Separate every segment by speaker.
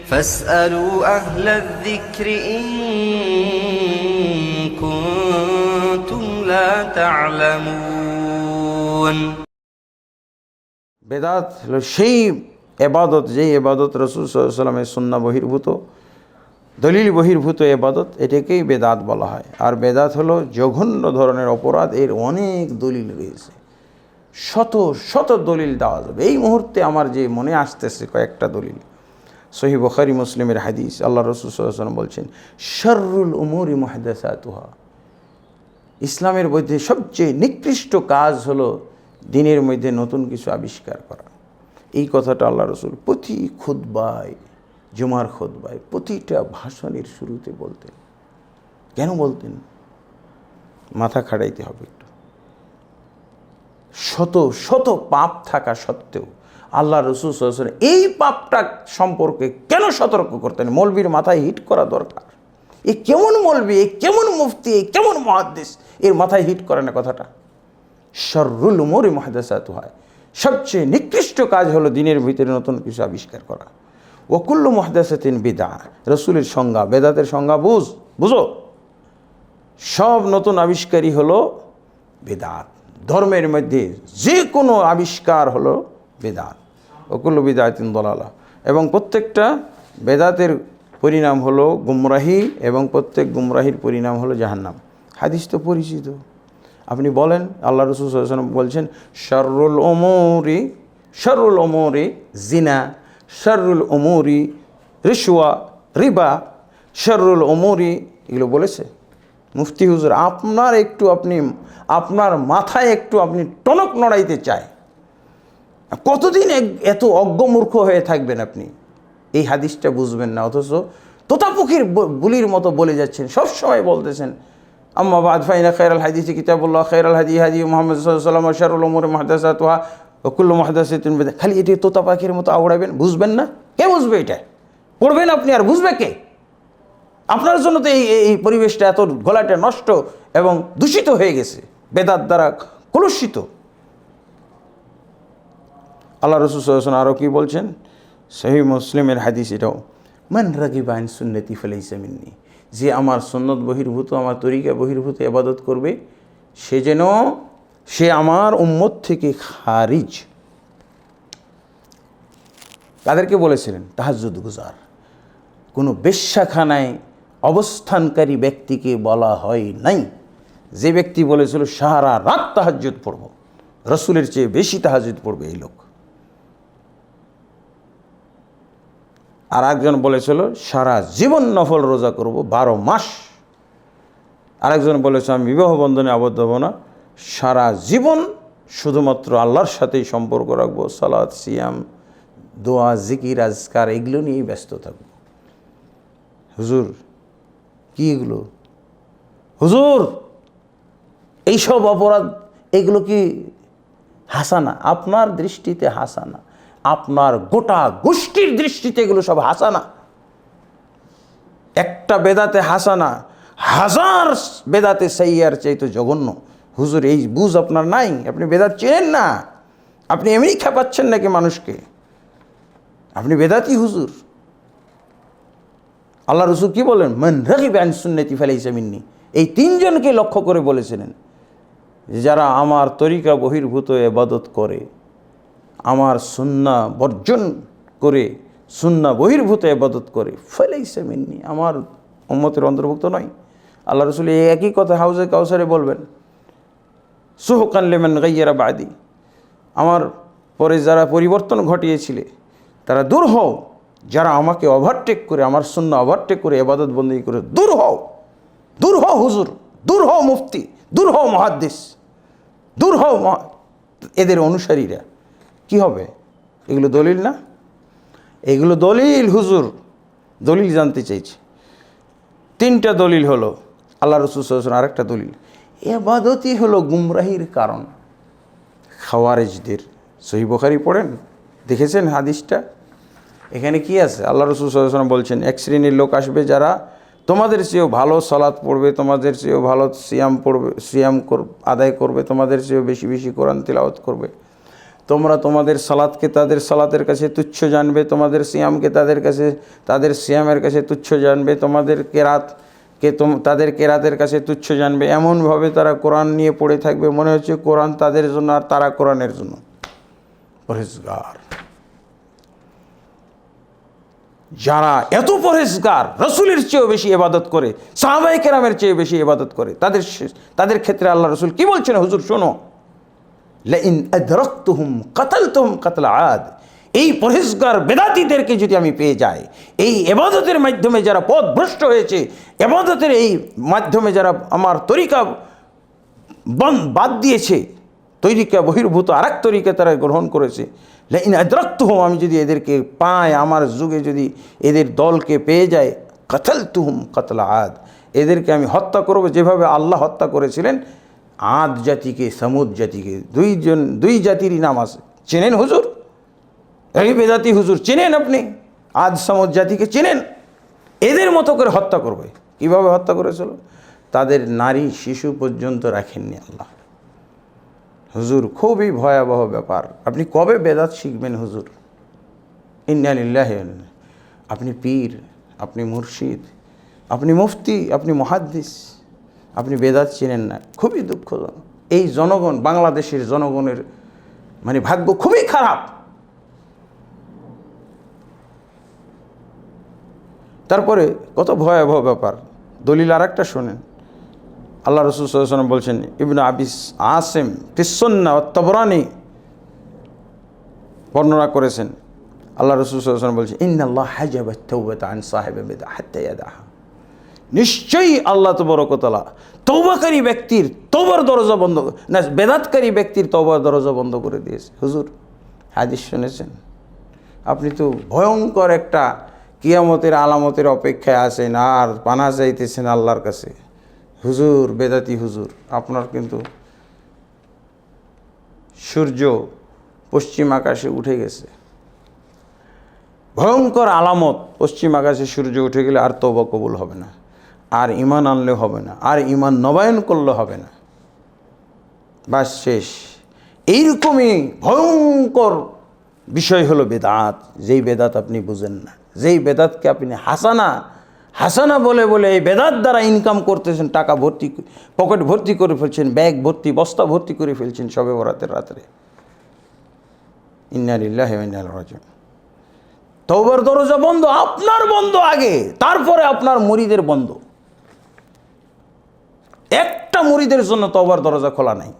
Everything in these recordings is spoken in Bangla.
Speaker 1: فاسألوا أهل الذكر إن كنتم لا تعلمون।
Speaker 2: বেদাত হলো সেই এবাদত, যেই এবাদত রাসূল সাল্লাল্লাহু আলাইহি ওয়াসাল্লামের সুন্নাহ বহির্ভূত, দলিল বহির্ভূত এবাদত, এটাকেই বেদাত বলা হয়। আর বেদাত হলো জঘন্য ধরনের অপরাধ, এর অনেক দলিল রয়েছে, শত শত দলিল দেওয়া যাবে। এই মুহূর্তে আমার যে মনে আসতেছে কয়েকটা দলিল, সহিহ বুখারী মুসলিমের হাদিস, আল্লাহ রাসূল সাল্লাল্লাহু আলাইহি ওয়াসাল্লাম বলছেন, শাররুল উমুরি মুহদাসাতুহা, ইসলামের মধ্যে সবচেয়ে নিকৃষ্ট কাজ হলো দিনের মধ্যে নতুন কিছু আবিষ্কার করা। এই কথাটা আল্লাহ রসুল প্রতি খুতবায়, জুমার খুতবায়, প্রতিটা ভাষণের শুরুতে বলতেন। কেন বলতেন? মাথা খাড়াইতে হবে একটু। শত শত পাপ থাকা সত্ত্বেও আল্লাহ রসুল সাল্লাল্লাহু আলাইহি ওয়াসাল্লাম এই পাপটা সম্পর্কে কেন সতর্ক করতেন? মৌলবীর মাথায় হিট করা দরকার। এ কেমন মৌলবী, এ কেমন মুফতি, এ কেমন মুহাদ্দিস, এর মাথায় হিট করে না কথাটা। শাররুল উমুরি মুহদাসাতুহা, সবচেয়ে নিকৃষ্ট কাজ হলো দিনের ভিতরে নতুন কিছু আবিষ্কার করা। ওয়া কুল্লু মুহদাসাতিন বিদআ, রাসূলের সংজ্ঞা, বেদাতের সংজ্ঞা বুঝো, সব নতুন আবিষ্কারই হলো বেদাত। ধর্মের মধ্যে যে কোনো আবিষ্কার হলো বেদাত। ওয়া কুল্লু বিদআতিন দালালা, এবং প্রত্যেকটা বেদাতের পরিণাম হলো গুমরাহি, এবং প্রত্যেক গুমরাহির পরিণাম হলো জাহান্নাম। হাদিস তো পরিচিত, আপনি বলেন। আল্লাহ রাসূল সাল্লাল্লাহু আলাইহি ওয়াসাল্লাম বলছেন, শাররুল উমুরি জিনা, শাররুল উমুরি রিশওয়া রিবা, শাররুল উমুরি, এগুলো বলেছে মুফতি হুজুর। আপনার মাথায় একটু আপনি টনক নড়াইতে চায়। কতদিন এত অজ্ঞমূর্খ হয়ে থাকবেন আপনি? এই হাদিসটা বুঝবেন না, অথচ তোতাপুকির বুলির মতো বলে যাচ্ছেন, সবসময় বলতেছেন, আম্মা বাদ ফাইনা খায়রাল হাদিসি কিতাবুল্লাহ, খায়রাল হাদি হাদি মুহাম্মদ সাল্লাল্লাহু আলাইহি ওয়াসাল্লাম, শাররুল উমুরি মুহদাসাতুহা ওয়া কুল্লু মুহদাসাতিন বিদআহ। খালি এটি তোতা পাখির মতো আওড়াবেন, বুঝবেন না। কে বুঝবে এটা? পড়বেন আপনি, আর বুঝবে কে? আপনার জন্য তো এই পরিবেশটা, এত গলাটা নষ্ট এবং দূষিত হয়ে গেছে, বেদাত দ্বারা কলুষিত। আল্লাহ রাসূল সাল্লাল্লাহু আলাইহি ওয়াসাল্লাম আরও কি বলছেন? সহিহ মুসলিমের হাদিস এটাও, মান রাগিবা আন সুন্নতি ফালাইসা মিন্নি, যে আমার সুন্নত বহির্ভূত, আমার তরিকা বহির্ভূত ইবাদত করবে, সে আমার উম্মত থেকে খারিজ। তাদেরকে বলেছিলেন তাহাজ্জুদ গুজার। কোনো বেশ্যাখানায় অবস্থানকারী ব্যক্তিকে বলা হয় নাই। যে ব্যক্তি বলেছিল সারা রাত তাহাজ্জুদ পড়ব, রসুলের চেয়ে বেশি তাহাজ্জুদ পড়বে এই লোক। আর একজন বলেছিল সারা জীবন নফল রোজা করব 12 মাস। আরেকজন বলেছে আমি বিবাহ বন্ধনে আবদ্ধ হব না, সারা জীবন শুধুমাত্র আল্লাহর সাথেই সম্পর্ক রাখবো, সালাত, সিয়াম, দোয়া, জিকির, আজকার, এগুলো নিয়েই ব্যস্ত থাকব। হুজুর কি এগুলো? হুজুর এইসব অপরাধ, এগুলো কি হাসানা? আপনার দৃষ্টিতে হাসানা, আপনার গোটা গোষ্ঠীর দৃষ্টিতে এগুলো সব হাসানা। একটা বেদাতে হাসানা 1000 বেদাতে সাইয়্যার চাইতে জঘন্য। হুজুর এই বুঝ আপনার নাই, আপনি বেদাত চেনেন না, আপনি এমনি খেপাচ্ছেন নাকি মানুষকে? আপনি বেদাতি হুজুর। আল্লাহ রাসূল কি বলেন? মান রাগিবা আন সুন্নতি ফালাইসা মিন্নি। এই 3 জনকে লক্ষ্য করে বলেছিলেন, যারা আমার তরিকা বহির্ভূত ইবাদত করে, আমার সুন্নাহ বর্জন করে সুন্নাহ বহির্ভূত ইবাদত করে, ফালাইসা মিন্নি, আমার উম্মতের অন্তর্ভুক্ত নয়। আল্লাহ রাসূল এই একই কথা হাউজে কাউসারে বলবেন, সুহকান লিমান গায়্যারা বাদি, আমার পরে যারা পরিবর্তন ঘটিয়েছিলে তারা দূর হও, যারা আমাকে ওভারটেক করে, আমার সুন্নাহ ওভারটেক করে ইবাদত বন্দেগী করে, দূর হও, দূর হও হুজুর, দূর হও মুফতি, দূর হও মুহাদ্দিস, দূর হও এদের অনুসারীরা। কি হবে? এগুলো দলিল না? এগুলো দলিল হুজুর, দলিল জানতে চাইছে। 3টা দলিল হলো, আল্লাহ রাসূল সাল্লাল্লাহু আলাইহি ওয়াসাল্লাম আরেকটা দলিল, ইবাদতই হলো গুমরাহির কারণ। খাওয়ারিজদের সহিহ বুখারী পড়েন, দেখেছেন হাদিসটা? এখানে কি আছে? আল্লাহ রাসূল সাল্লাল্লাহু আলাইহি ওয়াসাল্লাম বলছেন, এক শ্রেণীর লোক আসবে যারা তোমাদের চেয়েও ভালো সালাত পড়বে, তোমাদের চেয়েও ভালো সিয়াম আদায় করবে, তোমাদের চেয়েও বেশি বেশি কোরআন তিলাওয়াত করবে, তোমরা তোমাদের সালাতকে তাদের সালাতের কাছে তুচ্ছ জানবে, তোমাদের সিয়ামকে তাদের কাছে তাদের সিয়ামের কাছে তুচ্ছ জানবে, তোমাদের কেরাতকে তাদের কেরাতের কাছে তুচ্ছ জানবে। এমনভাবে তারা কোরআন নিয়ে পড়ে থাকবে, মনে হচ্ছে কোরআন তাদের জন্য আর তারা কোরআনের জন্য। পরহেজগার যারা এত পরহেজগার, রসুলের চেয়েও বেশি ইবাদত করে, সাহাবায়ে কেরামের চেয়ে বেশি ইবাদত করে, তাদের ক্ষেত্রে আল্লাহ রসুল কি বলছেন? হুজুর শোনো, লাইন আদরাকতুহুম কাতালতুহুম কাতলা আদ। এই পরহেজগার বেদাতীদেরকে যদি আমি পেয়ে যাই, এই ইবাদতের মাধ্যমে যারা পথভ্রষ্ট হয়েছে, ইবাদতের এই মাধ্যমে যারা আমার তরিকা বাদ দিয়েছে, তরিকা বহির্ভূত আরেক তরিকা তারা গ্রহণ করেছে, লাইন আদরাকতুহুম, আমি যদি এদেরকে পাই, আমার যুগে যদি এদের দলকে পেয়ে যায়, কাতালতুহুম কাতলা আদ, এদেরকে আমি হত্যা করব যেভাবে আল্লাহ হত্যা করেছিলেন আদ জাতিকে, সামুদ জাতিকে। দুই জাতিরই নাম আছে, চেনেন হুজুর? এই বেদাতি হুজুর চেনেন আপনি? আদ সামুদ জাতিকে চেনেন? এদের মতো করে হত্যা করবে। কীভাবে হত্যা করেছিল? তাদের নারী শিশু পর্যন্ত রাখেননি আল্লাহ। হুজুর খুবই ভয়াবহ ব্যাপার। আপনি কবে বেদাত শিখবেন হুজুর? ইন্না লিল্লাহি ওয়া ইন্না ইলাইহি। আপনি পীর, আপনি মুর্শিদ, আপনি মুফতি, আপনি মুহাদ্দিস, আপনি বেদাত চিনেন না। খুবই দুঃখজনক। এই জনগণ, বাংলাদেশের জনগণের মানে ভাগ্য খুবই খারাপ। তারপরে কত ভয়াবহ ব্যাপার। দলিল আর একটা শোনেন। আল্লাহ রসুল সাল্লাল্লাহু আলাইহি ওয়াসাল্লাম বলছেন, ইবনে আবিস আসিম ফিস-সুন্নাহ ওয়া তাবরানী বর্ণনা করেছেন, আল্লাহ রসুল সাল্লাল্লাহু আলাইহি ওয়াসাল্লাম বলছেন, ইন্নাল্লাহ হাজাবা আত-তাওবাতা আন সাহিবি বিদআহ হাত্তা ইয়াদাহা। নিশ্চয়ই আল্লাহ তাবারক ওয়া তাআলা তওবাকারী ব্যক্তির তওবার দরজা বন্ধ, না বেদাতকারী ব্যক্তির তওবার দরজা বন্ধ করে দিয়েছে। হুজুর হাদিস শুনেছেন? আপনি তো ভয়ঙ্কর একটা কিয়ামতের আলামতের অপেক্ষায় আছেন আর পানা চাইতেছেন আল্লাহর কাছে। হুজুর বেদাতি হুজুর, আপনার কিন্তু সূর্য পশ্চিম আকাশে উঠে গেছে। ভয়ঙ্কর আলামত, পশ্চিম আকাশে সূর্য উঠে গেলে আর তওবা কবুল হবে না, আর ঈমান আনলে হবে না, আর ঈমান নবায়ন করলে হবে না, বাস শেষ। এইরকমই ভয়ঙ্কর বিষয় হলো বেদাত। যেই বেদাত আপনি বুঝেন না, যেই বেদাতকে আপনি হাসানা বলে বলে এই বেদাত দ্বারা ইনকাম করতেছেন, টাকা ভর্তি, পকেট ভর্তি করে ফেলছেন, ব্যাগ ভর্তি, বস্তা ভর্তি করে ফেলছেন শবে বরাতের রাত্রে। ইন্না লিল্লাহি ওয়া ইন্না ইলাইহি রাজিউন। তওবার দরজা বন্ধ, আপনার বন্ধ আগে, তারপরে আপনার মুরিদের বন্ধ। একটা মুরিদের জন্য তওবার দরজা খোলা নাই,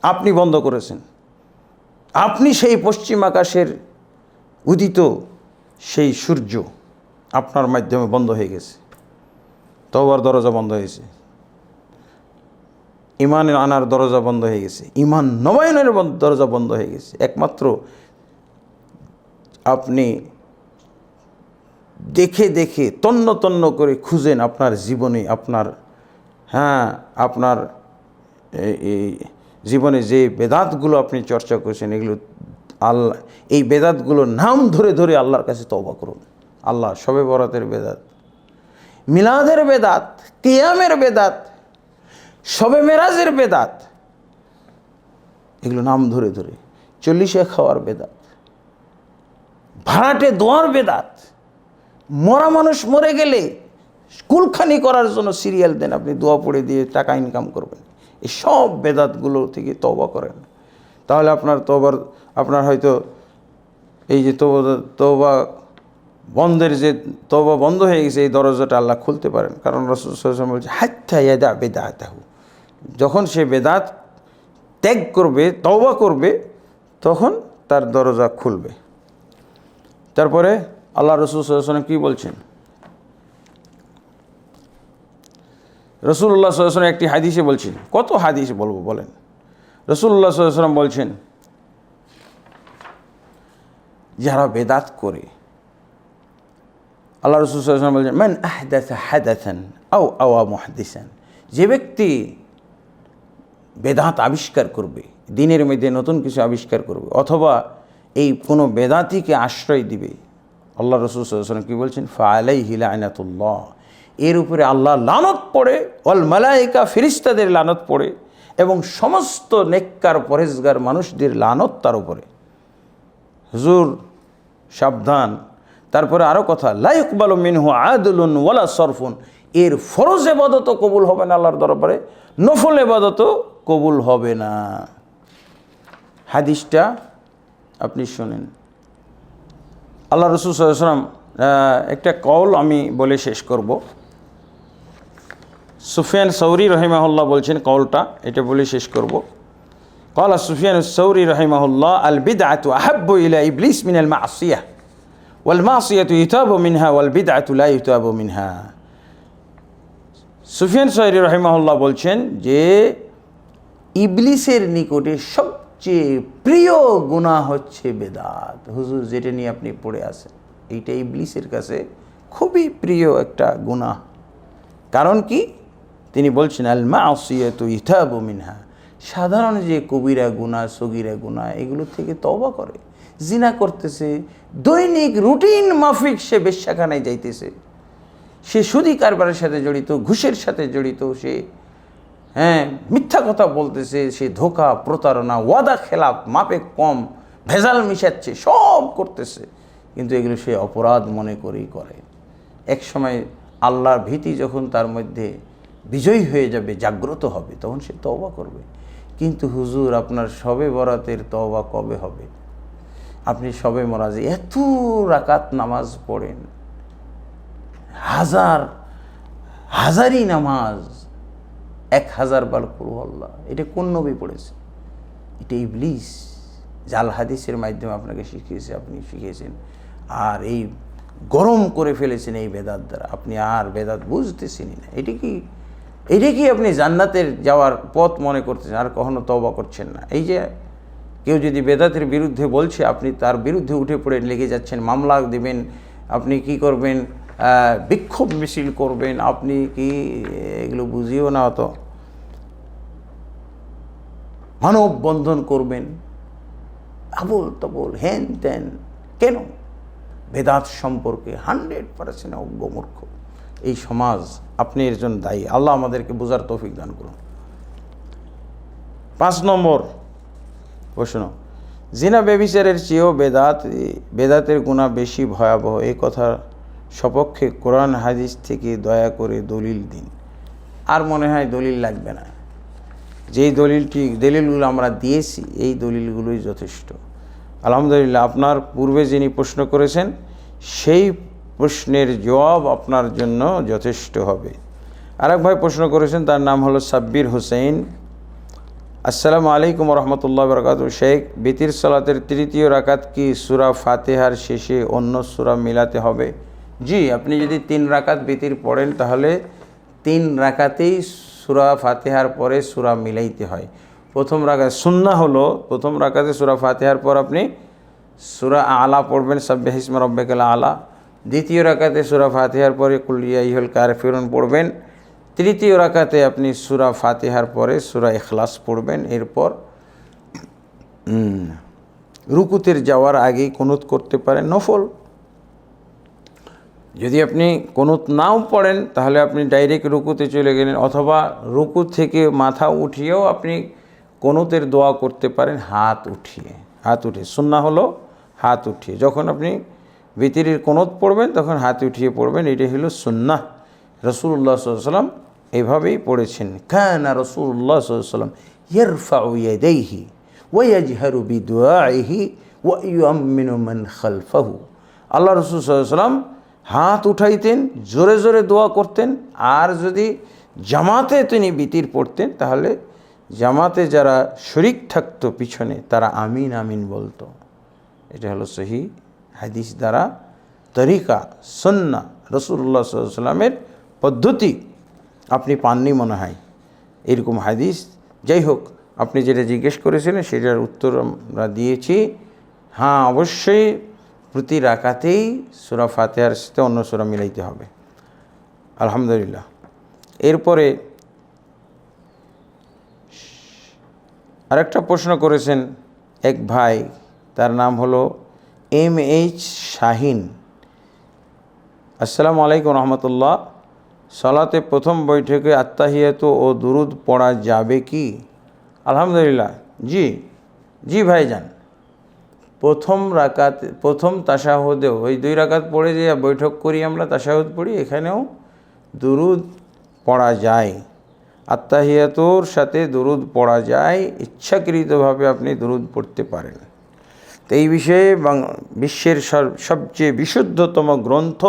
Speaker 2: আপনি বন্ধ করেছেন। আপনি সেই পশ্চিম আকাশের উদিত সেই সূর্য আপনার মাধ্যমে বন্ধ হয়ে গেছে, তওবার দরজা বন্ধ হয়েছে, ঈমান আনার দরজা বন্ধ হয়ে গেছে, ঈমান নবায়নের দরজা বন্ধ হয়ে গেছে। একমাত্র আপনি দেখে দেখে তন্ন তন্ন করে খুঁজেন আপনার জীবনে, আপনার এই জীবনে যে বেদাতগুলো আপনি চর্চা করেছেন, এগুলো আল্লাহ, এই বেদাতগুলোর নাম ধরে ধরে আল্লাহর কাছে তওবা করুন। আল্লাহ, শবে বরাতের বেদাত, মিলাদের বেদাত, কিয়ামের বেদাত, শবে মেরাজের বেদাত, এগুলো নাম ধরে ধরে, 40 খাওয়ার বেদাত, ভাড়াটে দোয়ার বেদাত, মরা মানুষ মরে গেলে কুলখানি করার জন্য সিরিয়াল দেন, আপনি দোয়া পড়ে দিয়ে টাকা ইনকাম করবেন। এই সব বেদাতগুলো থেকে তওবা করেন, তাহলে আপনার হয়তো এই যে তওবা বন্ধের যে তওবা বন্ধ হয়ে গেছে, এই দরজাটা আল্লাহ খুলতে পারেন। কারণ রাসূল সাল্লাল্লাহু আলাইহি ওয়াসাল্লাম বলছে, হাত্তা ইয়াদা বিদআতাহু, যখন সে বেদাত ত্যাগ করবে, তওবা করবে, তখন তার দরজা খুলবে। তারপরে আল্লাহ রসুল সাল্লাল্লাহু আলাইহি ওয়াসাল্লাম কী বলছেন? রাসূলুল্লাহ সাল্লাল্লাহু আলাইহি ওয়াসাল্লাম একটি হাদিসে বলছেন, কত হাদিস বলবো বলেন। রাসূলুল্লাহ সাল্লাল্লাহু আলাইহি ওয়াসাল্লাম বলছেন, যারা বেদাত করে, আল্লাহ রসুল সাল্লাল্লাহু আলাইহি ওয়াসাল্লাম বলছেন, মান আহদাসা হাদাসান আও আওয়া মুহাদ্দিসান, যে ব্যক্তি বেদাত আবিষ্কার করবে, দিনের মধ্যে নতুন কিছু আবিষ্কার করবে, অথবা এই কোনো বেদাতিকে আশ্রয় দিবে, আল্লাহ রসুল সাল্লাল্লাহু আলাইহি ওয়াসাল্লাম কী বলছেন? ফাআলাইহি লা'নাতুল্লাহ, এর উপরে আল্লাহ লানত পড়ে, ওয়াল মালায়েকা, ফেরেশতাদের লানত পড়ে, এবং সমস্ত নেককার পরেজগার মানুষদের লানত তার উপরে। হুজুর সাবধান। তারপরে আরও কথা, লা ইকবালু মিনহু আদলুন ওয়ালা সরফুন, এর ফরজ ইবাদতও কবুল হবে না আল্লাহর দরবারে, নফল ইবাদতও কবুল হবে না। হাদিসটা আপনি শোনেন। আল্লাহ রাসূল সাল্লাল্লাহু আলাইহি ওয়াসাল্লাম একটা কওল আমি বলে শেষ করব। সুফিয়ান সৌরি রহিমাহুল্লাহ বলছেন, কওলটা এটা বলে শেষ করব। ক্বালা সুফিয়ান সৌরি রহিমাহুল্লাহ, আল বিদআতু আহাব্বু ইলা ইবলিস মিনাল মাসিয়াহ ওয়াল মাসিয়াতু ইউতাবু মিনহা ওয়াল বিদআতু লা ইউতাবু মিনহা। সুফিয়ান সৌরি রহিমাহুল্লাহ বলছেন যে ইবলিসের নিকটে সবচেয়ে প্রিয় গুনাহ হচ্ছে বেদাত। হুজুর যেটা নিয়ে আপনি পড়ে আছেন, এইটা ইবলিসের কাছে খুবই প্রিয় একটা গুনাহ। কারণ কি? তিনি বলছেন আল মাসিয়াতু ইউতাবু মিনহা, সাধারণ যে কবিরা গুনাহ, সগীরা গুনাহ, এগুলো থেকে তওবা করে। জিনা করতেছে, দৈনিক রুটিন মাফিক সে বেশ্যাখানায় যাইতেছে, সে সুদী কারবারের সাথে জড়িত, ঘুষের সাথে জড়িত, সে মিথ্যা কথা বলতেছে, সে ধোঁকা, প্রতারণা, ওয়াদা খেলাপ, মাপে কম, ভেজাল মিশাচ্ছে, সব করতেছে, কিন্তু এগুলো সে অপরাধ মনে করেই করে। এক সময় আল্লাহর ভীতি যখন তার মধ্যে বিজয়ী হয়ে যাবে, জাগ্রত হবে, তখন সে তওবা করবে। কিন্তু হুজুর আপনার শবে বরাতের তওবা কবে হবে? আপনি শবে বরাতে এত রাকাত নামাজ পড়েন, হাজারি নামাজ, 1000 বার কুল আল্লাহ, এটা কোন নবী পড়েছে? এটা ইবলিস জাল হাদিসের মাধ্যমে আপনাকে শিখিয়েছে, আপনি শিখিয়েছেন, আর এই গরম করে ফেলেছেন এই বেদাত দ্বারা। আপনি আর বেদাত বুঝতেছেনই না। এটা কি আপনি জান্নাতের যাওয়ার পথ মনে করতেছেন, আর কখনো তওবা করছেন না? এই যে কেউ যদি বেদাতের বিরুদ্ধে বলছে, আপনি তার বিরুদ্ধে উঠে পড়ে লেগে যাচ্ছেন, মামলা দিবেন, আপনি কি করবেন, বিক্ষোভ মিছিল করবেন, আপনি কি এগুলো বুঝিও না, অত মানববন্ধন করবেন, আবল তাবল হ্যান ত্যান। কেন? বেদাত সম্পর্কে 100% অজ্ঞ মূর্খ এই সমাজ। আপনি এর জন্য দায়ী। আল্লাহ আমাদেরকে বোঝার তৌফিক দান করুন। 5 নম্বর প্রশ্ন, জিনা ব্যভিচারের চেয়েও বেদাতের গুনাহ বেশি ভয়াবহ, এই কথা সপক্ষে কোরআন হাদিস থেকে দয়া করে দলিল দিন। আর মনে হয় দলিল লাগবে না, যেই দলিলগুলো আমরা দিয়েছি এই দলিলগুলোই যথেষ্ট। আলহামদুলিল্লাহ, আপনার পূর্বে যিনি প্রশ্ন করেছেন সেই প্রশ্নের জবাব আপনার জন্য যথেষ্ট হবে। আরেক ভাই প্রশ্ন করেছেন, তার নাম হলো সাব্বির হোসেন। আসসালামু আলাইকুম রহমতুল্লাহ বরকাতুহু। শেখ, বিতির সালাতের তৃতীয় রাকাত কি সূরা ফাতিহার শেষে অন্য সূরা মিলাতে হবে? জি, আপনি যদি 3 রাকাত বিতির পড়েন তাহলে 3 রাকাতেই সূরা ফাতিহার পরে সূরা মিলাইতে হয়। প্রথম রাকাত সুন্নাহ হলো, প্রথম রাকাতে সূরা ফাতিহার পর আপনি সূরা আলা পড়বেন, সাব্বিহ ইসমা রাব্বিকাল আলা। দ্বিতীয় রাকাতে সূরা ফাতিহার পরে কুল ইয়া আইয়ুহাল কাফিরুন পড়বেন। তৃতীয় রাকাতে আপনি সূরা ফাতিহার পরে সূরা ইখলাস পড়বেন। এরপর রুকুতের যাওয়ার আগেই কুনুত করতে পারেন, নফল। যদি আপনি কুনুত নাও পড়েন তাহলে আপনি ডাইরেক্ট রুকুতে চলে গেলেন, অথবা রুকু থেকে মাথা উঠিয়েও আপনি কুনুতের দোয়া করতে পারেন হাত উঠিয়ে। সুন্নাহ হলো হাত উঠিয়ে। যখন আপনি বিতিরের কুনুত পড়বেন তখন হাত উঠিয়ে পড়বেন, এটাই হলো সুন্নাহ। রাসূলুল্লাহ সাল্লাল্লাহু আলাইহি ওয়াসাল্লাম এইভাবেই পড়েছেন। কানা রাসূলুল্লাহ সাল্লাল্লাহু আলাইহি ওয়াসাল্লাম ইয়ারফাউ ইয়াদাইহি ওয়া ইয়াজহারু বিদুআইহি ওয়া ইউআম্মিনু মান খালফাহু। আল্লাহ রাসূল সাল্লাল্লাহু আলাইহি ওয়াসাল্লাম হাত উঠাইতেন, জোরে জোরে দোয়া করতেন, আর যদি জামাতে তিনি বিতির পড়তেন তাহলে জামাতে যারা শরীক থাকতো পিছনে তারা আমিন আমিন বলতো। এটা হলো সহিহ হাদিস দ্বারা তরিকা, সুন্নাহ, রাসূলুল্লাহ সাল্লাল্লাহু আলাইহি ওয়াসাল্লামের পদ্ধতি আপনি পাননি মনে হয় এরকম হাদিস। যাই হোক, আপনি যেটা জিজ্ঞেস করেছিলেন সেটার উত্তর আমরা দিয়েছি। হ্যাঁ, অবশ্যই প্রতি রাকাতেই সূরা ফাতিহার সাথে অন্য সূরা মিলাইতে হবে। আলহামদুলিল্লাহ। এরপরে আরেকটা প্রশ্ন করেছেন এক ভাই, তার নাম হলো MH শাহিন। আসসালামু আলাইকুম রহমতুল্লাহ। সালাতে প্রথম বৈঠকে আত্তাহিয়াতু ও দুরুদ পড়া যাবে কি? আলহামদুলিল্লাহ। জি ভাইজান, প্রথম তাশাহুদেও ওই 2 রাকাত পড়ে যে বৈঠক করি আমরা, তাশাহুদ পড়ি, এখানেও দুরুদ পড়া যায়। আত্তাহিয়াতুর সাথে দুরুদ পড়া যায়, ইচ্ছাকৃতভাবে আপনি দুরুদ পড়তে পারেন। তো এই বিষয়ে বিশ্বের সবচেয়ে বিশুদ্ধতম গ্রন্থ,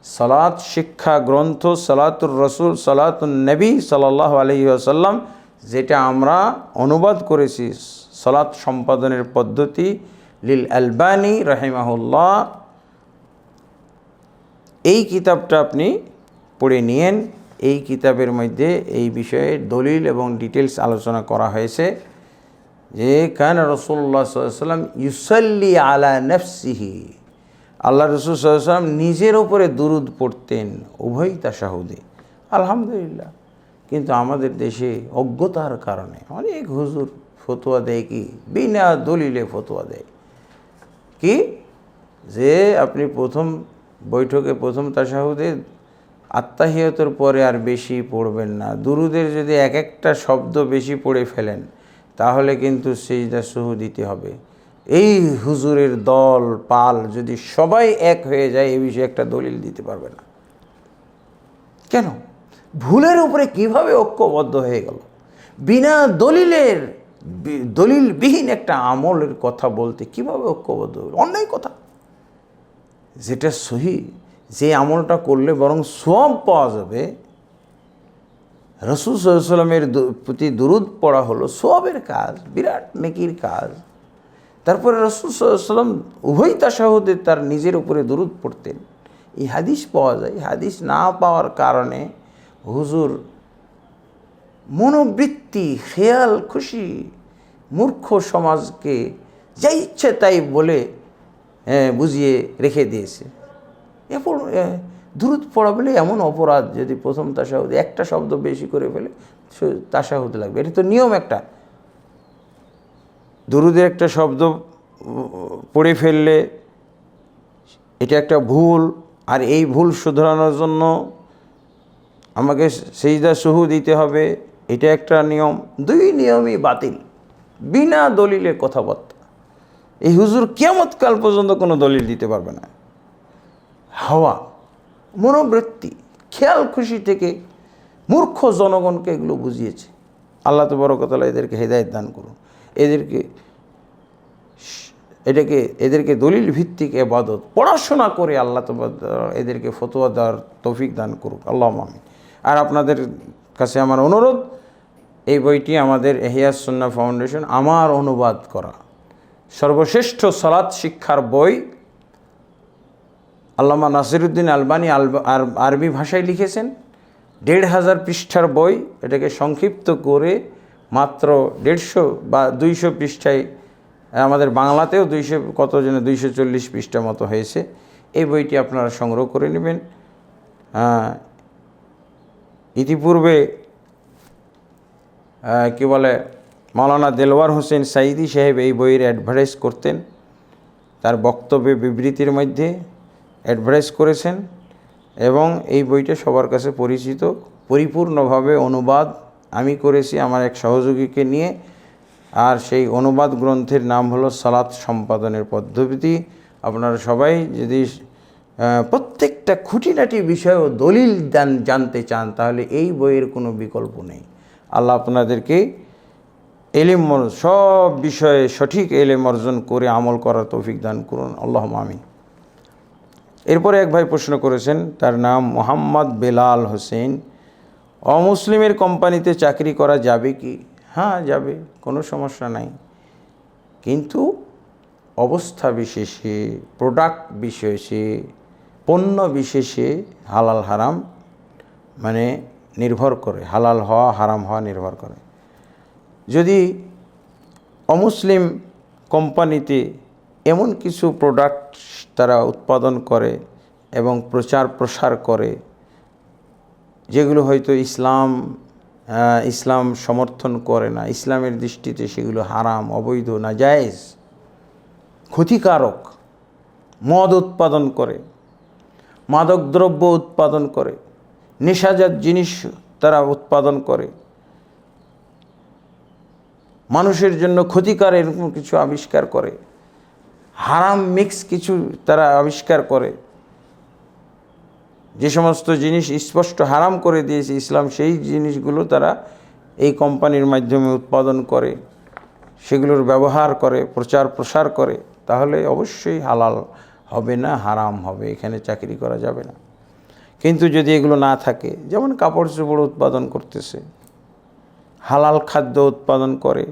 Speaker 2: সালাত শিক্ষা গ্রন্থ, সালাতুর রসুল সালাতুন নবী সাল্লাল্লাহু আলাইহি ওয়াসাল্লাম, যেটা আমরা অনুবাদ করেছি, সালাত সম্পাদনের পদ্ধতি, লিল আলবানী রাহিমাহুল্লাহ, এই কিতাবটা আপনি পড়ে নিয়েন। এই কিতাবের মধ্যে এই বিষয়ে দলিল এবং ডিটেলস আলোচনা করা হয়েছে যে কান রাসূলুল্লাহ সাল্লাল্লাহু আলাইহি ওয়াসাল্লাম ইউসাল্লি আলা নফসিহি, আল্লাহ রাসূল সাল্লাল্লাহু আলাইহি ওয়াসাল্লাম নিজের উপরে দুরুদ পড়তেন উভয় তাশাহুদে। আলহামদুলিল্লাহ। কিন্তু আমাদের দেশে অজ্ঞতার কারণে অনেক হুজুর ফতোয়া দেয়, কি বিনা দলিলে ফতোয়া দেয়, কি যে আপনি প্রথম বৈঠকে প্রথম তাশাহুদে আত্তাহিয়াতের পরে আর বেশি পড়বেন না। দুরুদের যদি এক একটা শব্দ বেশি পড়ে ফেলেন তাহলে কিন্তু সিজদা সুহু দিতে হবে। এই হুজুরের দল পাল যদি সবাই এক হয়ে যায়, এই বিষয়ে একটা দলিল দিতে পারবে না। কেন? ভুলের উপরে কিভাবে ঐক্যবদ্ধ হয়ে গেল? বিনা দলিলবিহীন একটা আমলের কথা বলতে কিভাবে ঐক্যবদ্ধ হলো? অন্যায় কথা। যেটা সহি, যে আমলটা করলে বরং সওয়াব পাওয়া যাবে, রাসূল সাল্লাল্লাহু আলাইহি ওয়াসাল্লামের প্রতি দুরূদ পড়া হলো সওয়াবের কাজ, বিরাট নেকির কাজ। তারপরে রাসূল সাল্লাল্লাহু আলাইহি ওয়াসাল্লাম উভয় তাশাহুদে তার নিজের উপরে দুরূদ পড়তেন। এই হাদিস পাওয়া যায়। হাদিস না পাওয়ার কারণে হুজুর মনোবৃত্তি, খেয়াল খুশি মূর্খ সমাজকে যা ইচ্ছে তাই বলে বুঝিয়ে রেখে দিয়েছে। এরপর দুরূদ পড়া বলে এমন অপরাধ, যদি প্রথম তাশাহুদে একটা শব্দ বেশি করে ফেলে তাশাহুদ লাগবে। এটা তো নিয়ম একটা। দুরূদের একটা শব্দ পড়ে ফেললে এটা একটা ভুল, আর এই ভুল শুধরানোর জন্য আমাকে সিজদা সুহু দিতে হবে, এটা একটা নিয়ম। 2 নিয়মই বাতিল, বিনা দলিলে কথাবার্তা। এই হুজুর কিয়ামতকাল পর্যন্ত কোনো দলিল দিতে পারবে না। হাওয়া, মনোবৃত্তি, খেয়াল খুশি থেকে মূর্খ জনগণকে এগুলো বুঝিয়েছে। আল্লাহ তাবারক ওয়া তাআলা এদেরকে হেদায়েত দান করুন। এদেরকে দলিল ভিত্তিক ইবাদত পড়াশোনা করে আল্লাহ তাবারক এদেরকে ফতোয়া দেওয়ার তৌফিক দান করুক, আল্লাহুম্মা আমিন। আর আপনাদের কাছে আমার অনুরোধ, এই বইটি আমাদের ইহইয়াস সুন্নাহ ফাউন্ডেশন আমার অনুবাদ করা সর্বশ্রেষ্ঠ সালাত শিক্ষার বই। আল্লামা নাসিরউদ্দিন আলবানী আরবি ভাষায় লিখেছেন। ১৫০০ পৃষ্ঠার বই। এটাকে সংক্ষিপ্ত করে মাত্র 150 বা 200 পৃষ্ঠায়, আমাদের বাংলাতেও 240 পৃষ্ঠা মতো হয়েছে। এই বইটি আপনারা সংগ্রহ করে নেবেন। ইতিপূর্বে কি বলে মাওলানা দেলওয়ার হোসেন সাইদি সাহেব এই বইয়ের অ্যাডভার্টাইজ করতেন, তার বক্তব্যে বিবৃতির মধ্যে অ্যাডভার্টাইজ করেছেন, এবং এই বইটা সবার কাছে পরিচিত। পরিপূর্ণভাবে অনুবাদ আমি করেছি আমার এক সহযোগীকে নিয়ে, আর সেই অনুবাদ গ্রন্থের নাম হলো সালাত সম্পাদনের পদ্ধতি। আপনারা সবাই যদি প্রত্যেকটা খুঁটিনাটি বিষয় ও দলিল জানতে চান, তাহলে এই বইয়ের কোনো বিকল্প নেই। আল্লাহ আপনাদেরকে এলিম, সব বিষয়ে সঠিক এলিম অর্জন করে আমল করার তৌফিক দান করুন, আল্লাহুম্মা আমিন। এরপরে এক ভাই প্রশ্ন করেছেন, তার নাম মোহাম্মদ বেলাল হোসেন। অমুসলিমের কোম্পানিতে চাকরি করা যাবে কি? হ্যাঁ, যাবে, কোনো সমস্যা নাই। কিন্তু অবস্থা বিশেষে, প্রোডাক্ট বিশেষে, পণ্য বিশেষে হালাল হারাম মানে নির্ভর করে, হালাল হওয়া হারাম হওয়া নির্ভর করে। যদি অমুসলিম কোম্পানিতে এমন কিছু প্রোডাক্ট তারা উৎপাদন করে এবং প্রচার প্রসার করে যেগুলো হয়তো ইসলাম সমর্থন করে না, ইসলামের দৃষ্টিতে সেগুলো হারাম, অবৈধ, নাজায়েজ, ক্ষতিকারক, মদ উৎপাদন করে, মাদকদ্রব্য উৎপাদন করে, নেশাজাত জিনিস তারা উৎপাদন করে, মানুষের জন্য ক্ষতিকর এরকম কিছু আবিষ্কার করে, হারাম মিক্স কিছু তারা আবিষ্কার করে। যে সমস্ত জিনিস স্পষ্ট হারাম করে দিয়েছে ইসলাম, সেই জিনিসগুলো তারা এই কোম্পানির মাধ্যমে উৎপাদন করে, সেগুলোর ব্যবহার করে, প্রচার প্রসার করে, তাহলে অবশ্যই হালাল হবে না, হারাম হবে, এখানে চাকরি করা যাবে না। কিন্তু যদি এগুলো না থাকে, যেমন কাপড় চোপড় উৎপাদন করতেছে, হালাল খাদ্য উৎপাদন করে,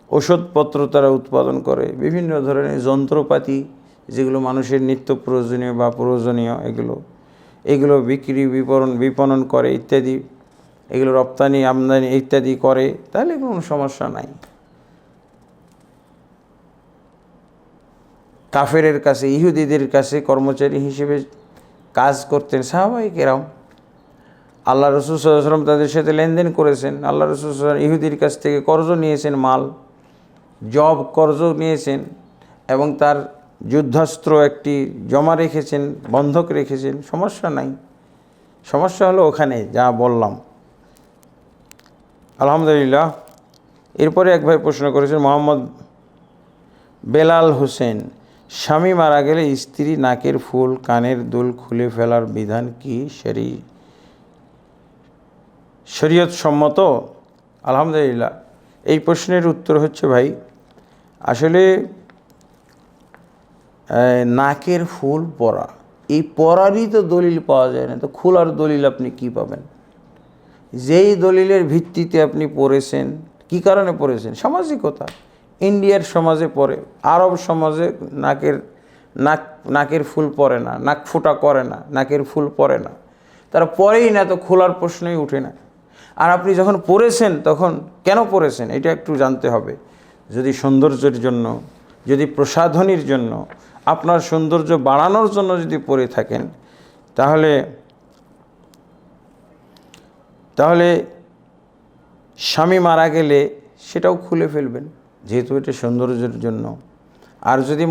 Speaker 2: ওষুধপত্র তারা উৎপাদন করে, বিভিন্ন ধরনের যন্ত্রপাতি যেগুলো মানুষের নিত্য প্রয়োজনীয় বা প্রয়োজনীয়, এগুলো বিক্রি বিপণন করে ইত্যাদি, এগুলো রপ্তানি আমদানি ইত্যাদি করে, তাহলে কোনো সমস্যা নাই। কাফেরের কাছে, ইহুদিদের কাছে কর্মচারী হিসেবে কাজ করতেন সাহাবায়ে কেরাম। আল্লাহ রসুল সাল্লাল্লাহু আলাইহি ওয়াসাল্লাম তাদের সাথে লেনদেন করেছেন। আল্লাহ রসুল সাল্লাল্লাহু আলাইহি ওয়াসাল্লাম ইহুদির কাছ থেকে কর্জ নিয়েছেন, মাল জব কর্জ নিয়েছেন, এবং তার যুদ্ধাস্ত্র একটি জমা রেখেছেন, বন্ধক রেখেছেন, সমস্যা নাই। সমস্যা হলো ওখানে যা বললাম। আলহামদুলিল্লাহ। এরপরে এক ভাই প্রশ্ন করেছেন, মোহাম্মদ বেলাল হোসেন, স্বামী মারা গেলে স্ত্রী নাকের ফুল, কানের দুল খুলে ফেলার বিধান কি শরীয়ত সম্মত? আলহামদুলিল্লাহ। এই প্রশ্নের উত্তর হচ্ছে, ভাই আসলে নাকের ফুল পরা, এই পরারই তো দলিল পাওয়া যায় না, তো খোলার দলিল আপনি কি পাবেন? যেই দলিলের ভিত্তিতে আপনি পড়েছেন, কি কারণে পড়েছেন? সামাজিকতা। ইন্ডিয়ার সমাজে পড়ে, আরব সমাজে নাকের ফুল পরে না, নাক ফোঁটা করে না, নাকের ফুল পরে না, তারা পরেই না, তো খোলার প্রশ্নই ওঠে না। আর আপনি যখন পড়েছেন তখন কেন পড়েছেন এটা একটু জানতে হবে। যদি সৌন্দর্যের জন্য, যদি প্রসাধনীর জন্য, আপনার সৌন্দর্য বাড়ানোর জন্য যদি পরে থাকেন, তাহলে স্বামী মারা গেলে সেটাও খুলে ফেলবেন, যেহেতু এটা সৌন্দর্যের জন্য। আর যদি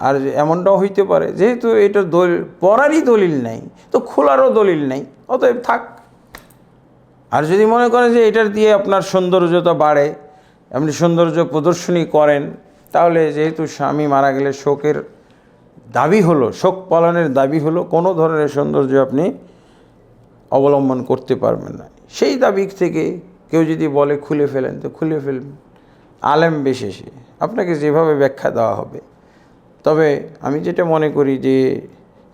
Speaker 2: আর এমনটাও হইতে পারে যেহেতু এটা পরারই দলিল নাই, তো খোলারও দলিল নাই, অতএব থাক। আর যদি মনে করেন যে এটার দিয়ে আপনার সৌন্দর্যতা বাড়ে, আপনি সৌন্দর্য প্রদর্শনী করেন, তাহলে যেহেতু স্বামী মারা গেলে শোকের দাবি হলো, শোক পালনের দাবি হলো, কোনো ধরনের সৌন্দর্য আপনি অবলম্বন করতে পারবেন না। সেই দাবি থেকে কেউ যদি বলে খুলে ফেলেন, তো খুলে ফেলবেন, আলেম বিশেষে আপনাকে যেভাবে ব্যাখ্যা দেওয়া হবে। তবে আমি যেটা মনে করি যে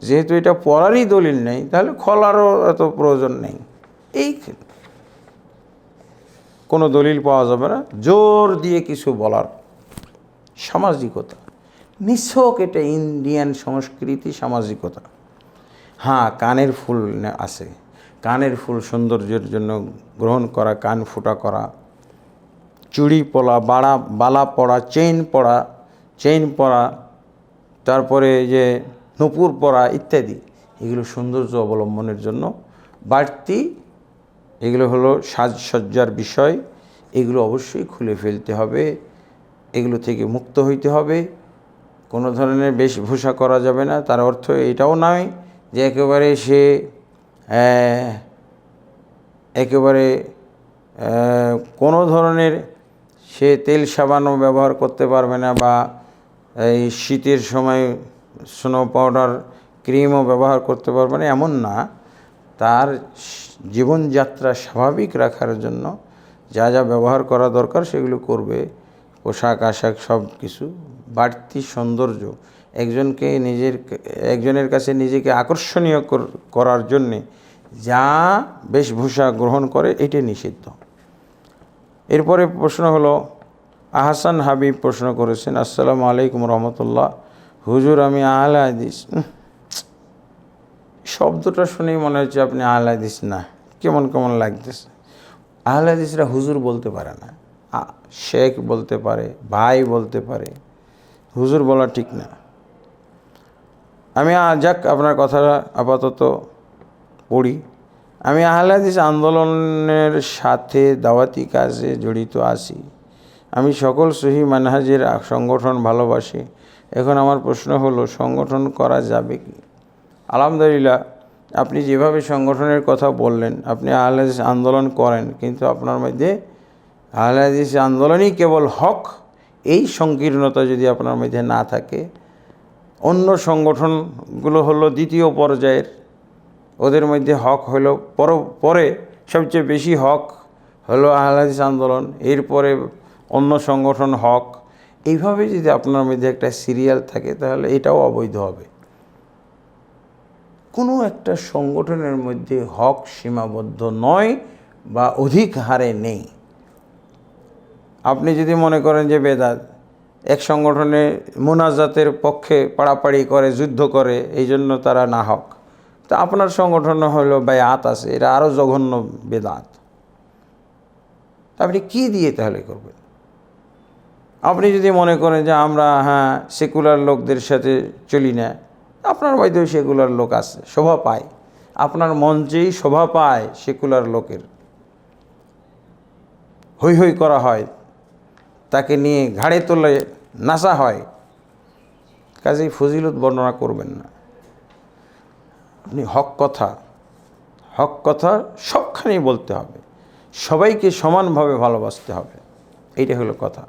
Speaker 2: যেহেতু এটা পড়ারই দলিল নেই, তাহলে খোলারও এত প্রয়োজন নেই। এই কোনো দলিল পাওয়া যাবে না জোর দিয়ে কিছু বলার। সামাজিকতা নিছক, এটা ইন্ডিয়ান সংস্কৃতি, সামাজিকতা। হ্যাঁ, কানের ফুল আছে, কানের ফুল সৌন্দর্যের জন্য গ্রহণ করা, কান ফোঁটা করা, চুড়ি পরা, বালা পরা, চেইন পরা, তারপরে যে নূপুর পরা ইত্যাদি, এগুলো সৌন্দর্য অবলম্বনের জন্য বাড়তি, এগুলো হলো সাজসজ্জার বিষয়। এগুলো অবশ্যই খুলে ফেলতে হবে, এগুলো থেকে মুক্ত হইতে হবে। কোনো ধরনের বেশভূষা করা যাবে না। তার অর্থ এটাও নয় যে একেবারে কোনো ধরনের সে তেল সাবানও ব্যবহার করতে পারবে না, বা এই শীতের সময় স্নো পাউডার ক্রিমও ব্যবহার করতে পারবে না, এমন না। তার জীবনযাত্রা স্বাভাবিক রাখার জন্য যা যা ব্যবহার করা দরকার সেগুলো করবে, পোশাক আশাক সব কিছু। বাড়তি সৌন্দর্য একজনের কাছে নিজেকে আকর্ষণীয় করার জন্যে যা বেশভূষা গ্রহণ করে, এটাই নিষিদ্ধ। এরপরে প্রশ্ন হলো, আহসান হাবিব প্রশ্ন করেছেন, আসসালামু আলাইকুম রহমতুল্লাহ, হুজুর আমি আহলে হাদিস। শব্দটা শুনেই মনে হচ্ছে আপনি আহলে হাদিস না, কেমন কেমন লাগতেছে। আহলে হাদিসরা হুজুর বলতে পারে না, শেখ বলতে পারে, ভাই বলতে পারে, হুজুর বলা ঠিক না। আমি যাক আপনার কথাটা আপাতত পড়ি। আমি আহলে হাদিস আন্দোলনের সাথে দাওয়াতি কাজে জড়িত আছি। আমি সকল সহি মানহাজের সংগঠন ভালোবাসি। এখন আমার প্রশ্ন হলো, সংগঠন করা যাবে কি? আলহামদুলিল্লাহ, আপনি যেভাবে সংগঠনের কথা বললেন, আপনি আহলে হাদিস আন্দোলন করেন, কিন্তু আপনার মধ্যে আহলে হাদিস আন্দোলনই কেবল হক, এই সংকীর্ণতা যদি আপনার মধ্যে না থাকে, অন্য সংগঠনগুলো হলো দ্বিতীয় পর্যায়ের, ওদের মধ্যে হক হলো পরে সবচেয়ে বেশি হক হলো আহলে হাদিস আন্দোলন, এরপরে অন্য সংগঠন হক। এইভাবে যদি আপনার মধ্যে একটা সিরিয়াল থাকে তাহলে এটাও অবৈধ হবে। কোনো একটা সংগঠনের মধ্যে হক সীমাবদ্ধ নয় বা অধিক হারে নেই। আপনি যদি মনে করেন যে বেদাত, এক সংগঠনে মুনাজাতের পক্ষে পাড়াপাড়ি করে, যুদ্ধ করে, এই জন্য তারা না হক, তা আপনার সংগঠনে হলো বায়াত আছে, এটা আরও জঘন্য বেদাত। আপনি কি দিয়ে তাহলে করবেন? আপনি যদি মনে করেন যে আমরা সেকুলার লোকদের সাথে চলি না, আপনার মধ্যেও সেকুলার লোক আছে, শোভা পায়, আপনার মঞ্চেই শোভা পায় সেকুলার লোকের, হৈ হৈ করা হয়, তাকে নিয়ে ঘাড়ে তোলে নাচা হয়, কাজেই ফজিলত বর্ণনা করবেন না। আপনি হক কথা সবখানেই বলতে হবে, সবাইকে সমানভাবে ভালোবাসতে হবে, এইটা হলো কথা।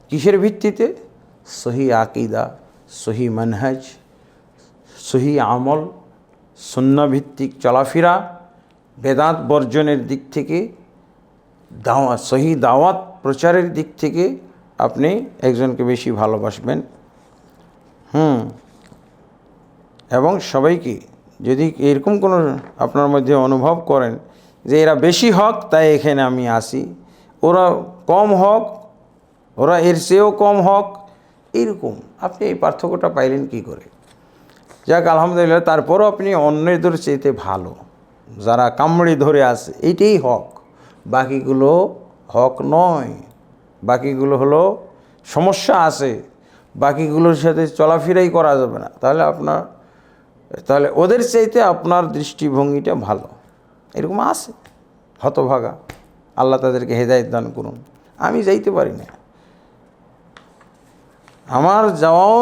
Speaker 2: কিসের ভিত্তিতে? সহি আকিদা, সহি মানহাজ, সহি আমল, সুন্নাহ ভিত্তিক চলাফেরা, বেদাত বর্জনের দিক থেকে, দাওয়াত, সহি দাওয়াত প্রচারের দিক থেকে আপনি একজনকে বেশি ভালোবাসবেন। এবং সবাইকে, যদি এরকম কোনো আপনার মধ্যে অনুভব করেন যে এরা বেশি হক তাই এখানে আমি আসি, ওরা কম হক, ওরা এর চেয়েও কম হক, এইরকম আপনি এই পার্থক্যটা পাইলেন কি করে? যাক আলহামদুলিল্লাহ, তারপরও আপনি অন্যদের চেয়েতে ভালো, যারা কামড়ি ধরে আছে এইটাই হক, বাকিগুলো হক নয়, বাকিগুলো হলো সমস্যা আছে, বাকিগুলোর সাথে চলাফেরাই করা যাবে না। তাহলে ওদের চাইতে আপনার দৃষ্টিভঙ্গিটা ভালো, এরকম আছে হতভাগা, আল্লাহ তাদেরকে হেদায়েত দান করুন। আমি যাইতে পারি না, আমার যাওয়াও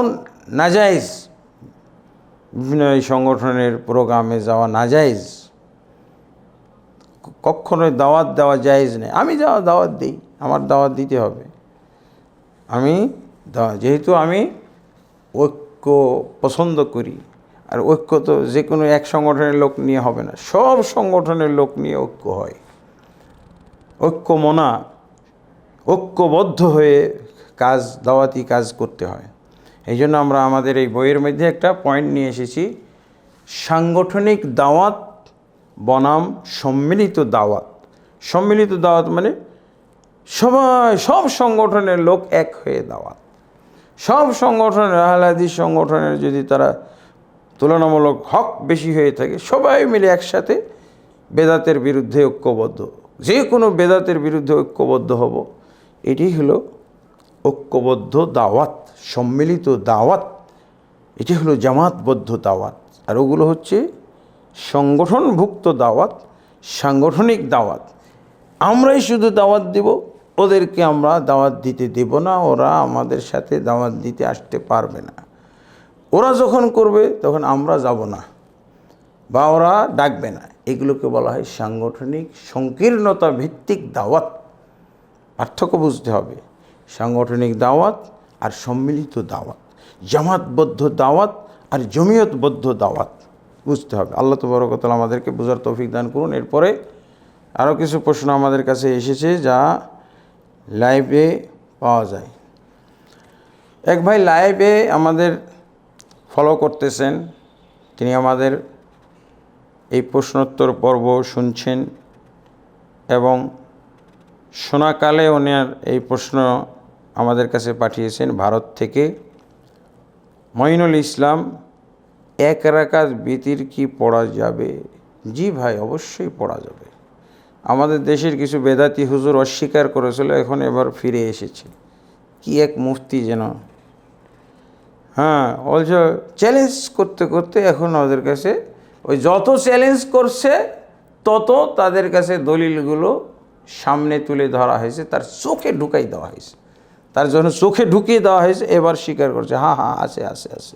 Speaker 2: নাজায়েজ, বিভিন্ন এই সংগঠনের প্রোগ্রামে যাওয়া নাজায়েজ, কখনোই দাওয়াত দেওয়া জায়েজ নেই। আমি দাওয়াত দিই, আমার দাওয়াত দিতে হবে। যেহেতু আমি ঐক্য পছন্দ করি, আর ঐক্য তো যে কোনো এক সংগঠনের লোক নিয়ে হবে না, সব সংগঠনের লোক নিয়ে ঐক্য হয়। ঐক্যবদ্ধ হয়ে দাওয়াতি কাজ করতে হয়। এই জন্য আমরা আমাদের এই বইয়ের মধ্যে একটা পয়েন্ট নিয়ে এসেছি, সাংগঠনিক দাওয়াত বনাম সম্মিলিত দাওয়াত। সম্মিলিত দাওয়াত মানে সব সংগঠনের লোক এক হয়ে দাওয়াত। সব সংগঠনের, আহলে হাদিস সংগঠনের যদি তারা তুলনামূলক হক বেশি হয়ে থাকে, সবাই মিলে একসাথে বেদাতের বিরুদ্ধে ঐক্যবদ্ধ, যে কোনো বেদাতের বিরুদ্ধে ঐক্যবদ্ধ হব, এটি হলো ঐক্যবদ্ধ দাওয়াত, সম্মিলিত দাওয়াত, এটি হলো জামাতবদ্ধ দাওয়াত। আর ওগুলো হচ্ছে সংগঠনভুক্ত দাওয়াত, সাংগঠনিক দাওয়াত। আমরাই শুধু দাওয়াত দেব, ওদেরকে আমরা দাওয়াত দিতে দেব না, ওরা আমাদের সাথে দাওয়াত দিতে আসতে পারবে না। ওরা যখন করবে তখন আমরা যাব না বা ওরা ডাকবে না। এগুলোকে বলা হয় সাংগঠনিক সংকীর্ণতা ভিত্তিক দাওয়াত। পার্থক্য বুঝতে হবে, সাংগঠনিক দাওয়াত আর সম্মিলিত দাওয়াত, জামাতবদ্ধ দাওয়াত আর জমিয়তবদ্ধ দাওয়াত বুঝতে হবে। আল্লাহ তাবারক ওয়া তাআলা আমাদেরকে বোঝার তৌফিক দান করুন। এরপরে আরও কিছু প্রশ্ন আমাদের কাছে এসেছে যা লাইভে পাওয়া যায়। এক ভাই লাইভে আমাদের ফলো করতেছেন, তিনি আমাদের এই প্রশ্নোত্তর পর্ব শুনছেন এবং শোনাকালে ওনার এই প্রশ্ন আমাদের কাছে পাঠিয়েছেন ভারত থেকে। মঈনুল ইসলাম, এক রাকাত বিতির কি পড়া যাবে? জি ভাই, অবশ্যই পড়া যাবে। আমাদের দেশের কিছু বেদাতি হুজুর অস্বীকার করেছিল, এখন এবার ফিরে এসেছে। কি এক মুফতি যেন, বলছে চ্যালেঞ্জ করতে করতে এখন ওদের কাছে ওই যত চ্যালেঞ্জ করছে তত তাদের কাছে দলিলগুলো সামনে তুলে ধরা হয়েছে, তার চোখে ঢুকাই দেওয়া হয়েছে, তার জন্য চোখে ঢুকিয়ে দেওয়া হয়েছে। এবার স্বীকার করছে, আছে।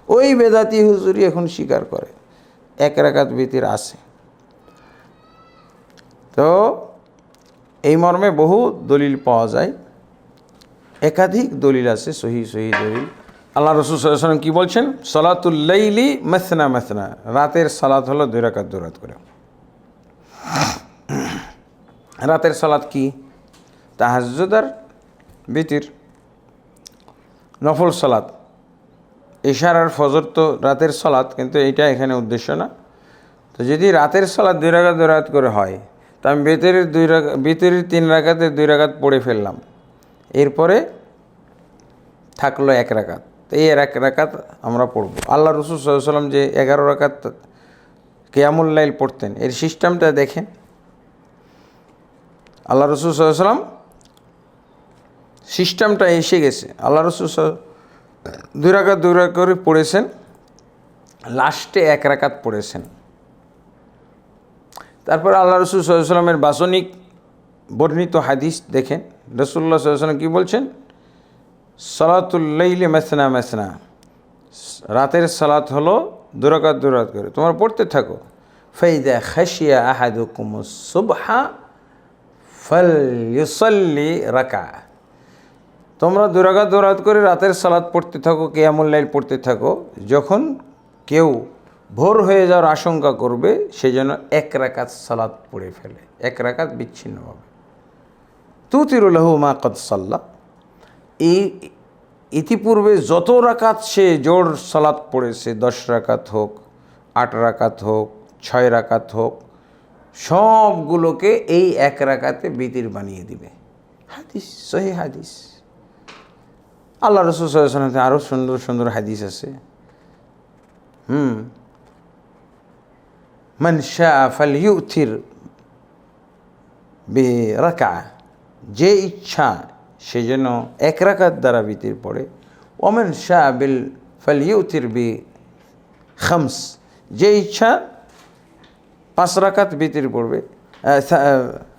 Speaker 2: ওই বেদাতি হুজুরই এখন স্বীকার করে এক রাকাত বিতির আছে। তো এই মর্মে বহু দলিল পাওয়া যায়, একাধিক দলিল আছে, সহি দলিল। আল্লাহ রাসূল সাল্লাল্লাহু আলাইহি ওয়াসাল্লাম কি বলছেন? সালাতুল লাইলি মাসনা মাসনা, রাতের সালাত হলো 2 রাকাত 2 রাকাত করে। রাতের সালাত কি? তাহাজ্জুদ আর বিতির, নফল সালাত। ইশার আর ফজর তো রাতের সালাত, কিন্তু এইটা এখানে উদ্দেশ্য না। তো যদি রাতের সালাত 2 রাকাত 2 রাকাত করে হয়, তো আমি বিতিরের 3 রাকাতে 2 রাকাত পড়ে ফেললাম, এরপরে থাকলো 1 রাকাত। তো এই 1 রাকাত আমরা পড়ব। আল্লাহ রাসূল সাল্লাল্লাহু আলাইহি ওয়াসাল্লাম যে 11 রাকাত কিয়ামুল লাইল পড়তেন, এর সিস্টেমটা দেখেন। আল্লাহ রাসূল সাল্লাল্লাহু আলাইহি ওয়াসাল্লাম সিস্টেমটা এসে গেছে। আল্লাহ রাসূল 2 রাকাত 2 রাকাত করে পড়েছেন, লাস্টে 1 রাকাত পড়েছেন। তারপর আল্লাহ রাসূল সাল্লাল্লাহু আলাইহি ওয়াসাল্লামের বাচনিক বর্ণিত হাদিস দেখেন। রাসূলুল্লাহ সাল্লাল্লাহু আলাইহি ওয়াসাল্লাম কী বলছেন? সালাতুল লাইলি মাসনা মাসনা, রাতের সালাত হলো 2 রাকাত 2 রাকাত করে, তোমরা পড়তে থাকো। ফাইদা খাশিয়া আহাদুকুমুস সুবহা ফালইউসাল্লি রাকা, তোমরা 2 রাকাত 2 রাকাত করে রাতের সালাত পড়তে থাকো, কিয়ামুল লাইল পড়তে থাকো। যখন কেউ ভোর হয়ে যাওয়ার আশঙ্কা করবে, সে যেন 1 রাকাত সালাত পড়ে ফেলে, 1 রাকাত বিচ্ছিন্নভাবে। তুতিরু লাহু মা কদ সাল্লা, এই ইতিপূর্বে যত রাকাত সে জোর সালাত পড়েছে, 10 রাকাত হোক, 8 রাকাত হোক, 6 রাকাত হোক, সবগুলোকে এই 1 রাকাতে বিতির বানিয়ে দিবে। হাদিস, সহিহ হাদিস। আল্লাহ রাসূল সাল্লাল্লাহু আলাইহি ওয়াসাল্লাম আরও সুন্দর সুন্দর হাদিস আছে। মান শাআ ফালইউতির বিরাকা, যে ইচ্ছা সে যেন 1 রাকাত দ্বারা বিতির পড়ে। ওমান শাআ বিল ফালইউতির খামস, যে ইচ্ছা 5 রাকাত বিতির পড়বে।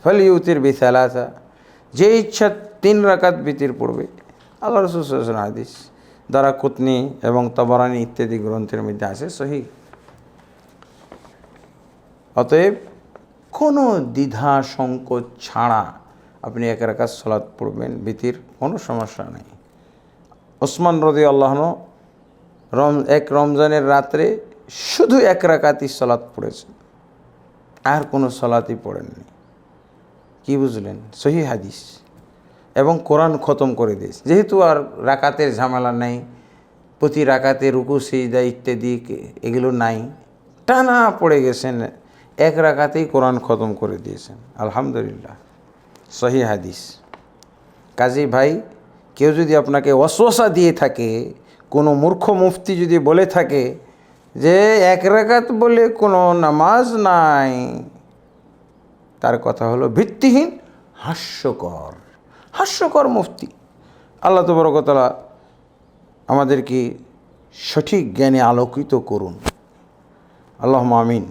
Speaker 2: ফালইউতির সালাসা, যে ইচ্ছা 3 রাকাত বিতির পড়বে। আল্লাহ রাসূল সাল্লাল্লাহু আলাইহি ওয়াসাল্লাম হাদিস দারাকুতনি এবং তাবারানি ইত্যাদি গ্রন্থের মধ্যে আছে, সহিহ। অতএব কোনো দ্বিধা সংকোচ ছাড়া আপনি 1 রাকাত সালাত পড়বেন, বিতির, কোনো সমস্যা নেই। ওসমান রাদিয়াল্লাহু আনহু এক রমজানের রাত্রে শুধু 1 রাকাতই সালাত পড়েছেন, আর কোনো সালাতই পড়েননি। কি বুঝলেন? সহিহ হাদিস। এবং কোরআন খতম করে দিয়েছে, যেহেতু আর রাকাতের ঝামেলা নেই, প্রতি রাকাতে রুকু সিজদা ইত্যাদি এগুলো নাই, টানা পড়ে গেছেন, 1 রাকাতেই কোরআন খতম করে দিয়েছেন। আলহামদুলিল্লাহ, সহিহ হাদিস। কাজী ভাই, কেউ যদি আপনাকে ওয়াসওয়াসা দিয়ে থাকে, কোনো মূর্খ মুফতি যদি বলে থাকে যে 1 রাকাত বলে কোনো নামাজ নাই, তার কথা হলো ভিত্তিহীন, হাস্যকর মুফতি। আল্লাহ তাবারক ওয়া তাআলা আমাদেরকে সঠিক জ্ঞানে আলোকিত করুন, আল্লাহুম্মা আমিন।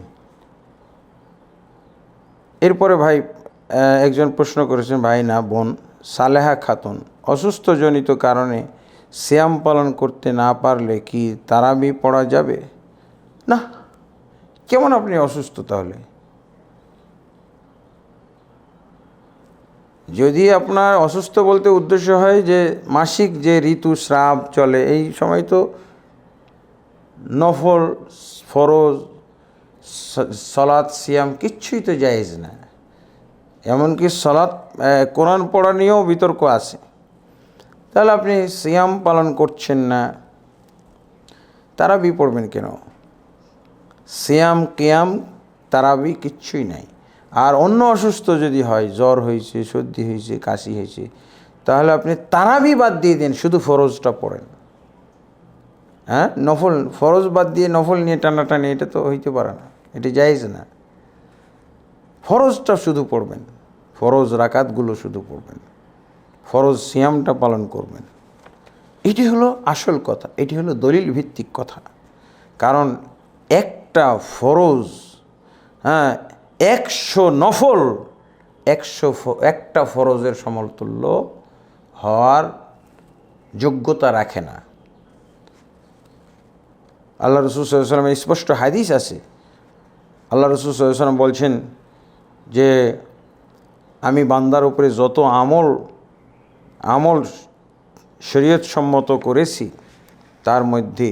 Speaker 2: এরপরে ভাই একজন প্রশ্ন করেছেন, ভাই না বোন সালেহা খাতুন অসুস্থজনিত কারণে সিয়াম পালন করতে না পারলে কি তারাবি পড়া যাবে? না। কেমন আপনি অসুস্থ? তাহলে যদি আপনার অসুস্থ বলতে উদ্দেশ্য হয় যে মাসিক যে ঋতুস্রাব চলে, এই সময় তো নফল, ফরজ, সালাত, সিয়াম কিচ্ছুই তো জায়েজ না। এমনকি সালাত, কোরআন পড়া নিয়েও বিতর্ক আছে। তাহলে আপনি সিয়াম পালন করছেন না, তারাবি পড়বেন কেন? সিয়াম, কিয়াম, তারাবি কিচ্ছুই নাই। আর অন্য অসুস্থ যদি হয়, জ্বর হয়েছে, সর্দি হয়েছে, কাশি হয়েছে, তাহলে আপনি তারাবি বাদ দিয়ে দিন, শুধু ফরজটা পড়েন। হ্যাঁ, নফল, ফরজ বাদ দিয়ে নফল নিয়ে টানাটানি, এটা তো হইতে পারে না, এটা জায়েজ না। ফরজটা শুধু পড়বেন, ফরজ রাকাতগুলো শুধু পড়বেন, ফরজ সিয়ামটা পালন করবেন। এটি হলো আসল কথা, এটি হলো দলিল ভিত্তিক কথা। কারণ একটা ফরজ, 100 নফল, একটা ফরজের সমতুল্য হওয়ার যোগ্যতা রাখে না। আল্লাহ রাসূল সাল্লাল্লাহু আলাইহি ওয়াসাল্লামের স্পষ্ট হাদিস আছে। আল্লাহ রাসূল সাল্লাল্লাহু আলাইহি ওয়াসাল্লাম বলছেন যে আমি বান্দার উপরে যত আমল শরীয়ত সম্মত করেছি তার মধ্যে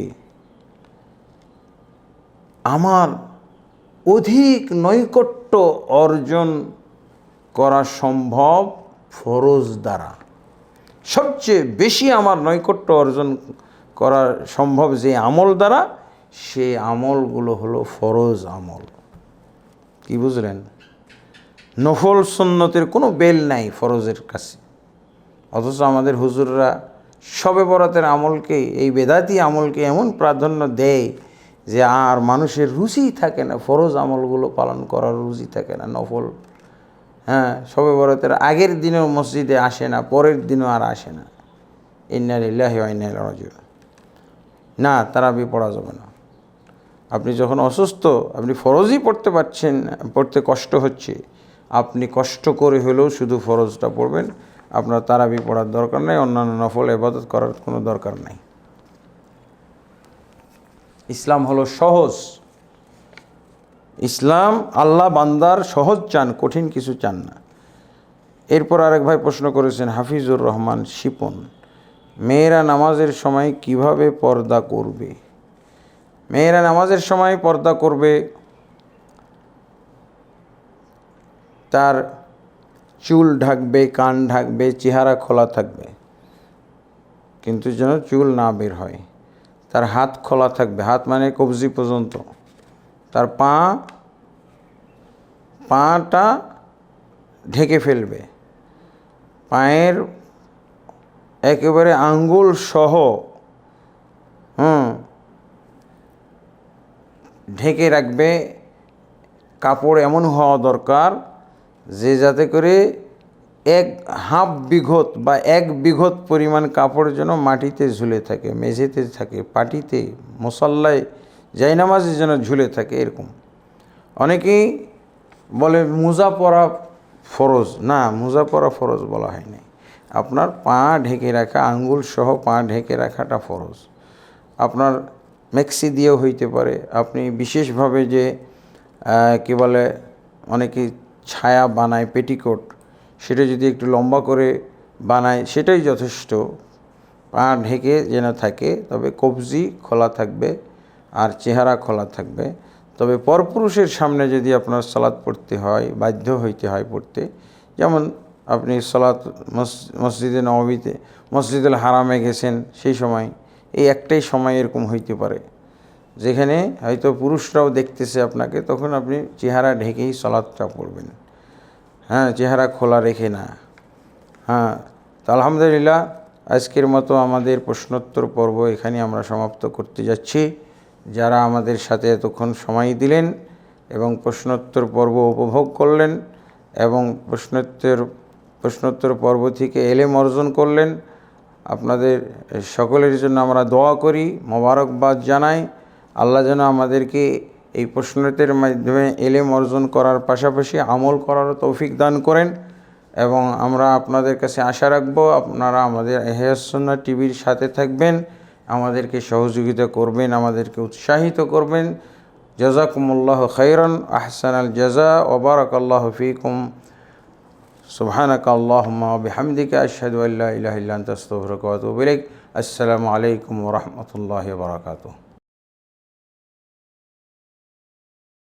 Speaker 2: আমার অধিক নৈকট্য অর্জন করা সম্ভব ফরজ দ্বারা। সবচেয়ে বেশি আমার নৈকট্য অর্জন করা সম্ভব যে আমল দ্বারা, সে আমলগুলো হলো ফরজ আমল। কি বুঝলেন? নফল সুন্নতের কোনো বেল নাই ফরজের কাছে, অথচ আমাদের হুজুররা শবে বরাতের আমলকে, এই বেদাতি আমলকে এমন প্রাধান্য দেয় যে আর মানুষের রুচি থাকে না, ফরজ আমলগুলো পালন করার রুচি থাকে না। নফল, হ্যাঁ, শবে বরাতের আগের দিনেও মসজিদে আসে না, পরের দিনও আর আসে না। ইন্না লিল্লাহি ওয়া ইন্না ইলাইহি রাজিউন। না, তারাবি পড়া যাবে না। আপনি যখন অসুস্থ, আপনি ফরজই পড়তে পারছেন, পড়তে কষ্ট হচ্ছে, আপনি কষ্ট করে হলেও শুধু ফরজটা পড়বেন। আপনার তারাবি পড়ার দরকার নেই, অন্যান্য নফল ইবাদত করার কোনো দরকার নাই। ইসলাম হলো সহজ। ইসলাম, আল্লাহ বান্দার সহজ চান, কঠিন কিছু চান না। এরপর আরেক ভাই প্রশ্ন করেছেন, হাফিজুর রহমান শিপন, মেয়েরা নামাজের সময় কিভাবে পর্দা করবে? মেয়েরা নামাজের সময় পর্দা করবে, তার চুল ঢাকবে, কান ঢাকবে, চেহারা খোলা থাকবে, কিন্তু যেন চুল না বের হয়। তার হাত খোলা থাকবে, হাত মানে কবজি পর্যন্ত। তার পাটা ঢেকে ফেলবে, পায়ের একেবারে আঙ্গুল সহ ঢেকে রাখবে। কাপড় এমন হওয়া দরকার যে যাতে করে 1/2 বিঘত বা 1 বিঘত পরিমাণ কাপড় যেন মাটিতে ঝুলে থাকে, মেঝেতে থাকে, পাটিতে, মুসাল্লায়, জায়নামাজে যেন ঝুলে থাকে, এরকম। অনেকেই বলে মোজা পরা ফরজ। না, মোজা পরা ফরজ বলা হয়নি। আপনার পা ঢেকে রাখা, আঙ্গুল সহ পা ঢেকে রাখাটা ফরজ। আপনার মেক্সি দিয়েও হইতে পারে। আপনি বিশেষভাবে যে কি বলে, অনেকে ছায়া বানায় পেটিকোট, সেটা যদি একটু লম্বা করে বানায় সেটাই যথেষ্ট। পা ঢেকে যেন থাকে, তবে কবজি খোলা থাকবে আর চেহারা খোলা থাকবে। তবে পরপুরুষের সামনে যদি আপনার সালাত পড়তে হয়, বাধ্য হইতে হয় পড়তে, যেমন আপনি সালাত মসজিদে নববীতে, মসজিদুল হারামে গেছেন, সেই সময় এই একটাই সময় এরকম হইতে পারে যেখানে হয়তো পুরুষরাও দেখতেছে আপনাকে, তখন আপনি চেহারা ঢেকেই সালাতটা পড়বেন, হ্যাঁ, চেহারা খোলা রেখে না। হ্যাঁ, তো আলহামদুলিল্লাহ, আজকের মতো আমাদের প্রশ্নোত্তর পর্ব এখানে আমরা সমাপ্ত করতে যাচ্ছি। যারা আমাদের সাথে এতক্ষণ সময় দিলেন এবং প্রশ্নোত্তর পর্ব উপভোগ করলেন এবং প্রশ্নোত্তর পর্ব থেকে এলেম অর্জন করলেন, আপনাদের সকলের জন্য আমরা দোয়া করি, মোবারকবাদ জানাই। আল্লাহ যেন আমাদেরকে এই প্রশ্নোত্তরের মাধ্যমে এলেম অর্জন করার পাশাপাশি আমল করারও তৌফিক দান করেন। এবং আমরা আপনাদের কাছে আশা রাখবো আপনারা আমাদের ইহয়া সুন্নাহ টিভির সাথে থাকবেন, আমাদেরকে সহযোগিতা করবেন, আমাদেরকে উৎসাহিত করবেন। জাযাকুমুল্লাহু খাইরান, আহসানাল জাযা, ওয়া বারাকাল্লাহু ফীকুম। সুবহানাকা আল্লাহুম্মা ওয়া বিহামদিকা, আশহাদু আল্লা ইলাহা ইল্লা আনতা, আস্তাগফিরুকা ওয়া আতুবু ইলাইক। আসসালামু আলাইকুম ওয়া রাহমাতুল্লাহি ওয়া বারাকাতুহু।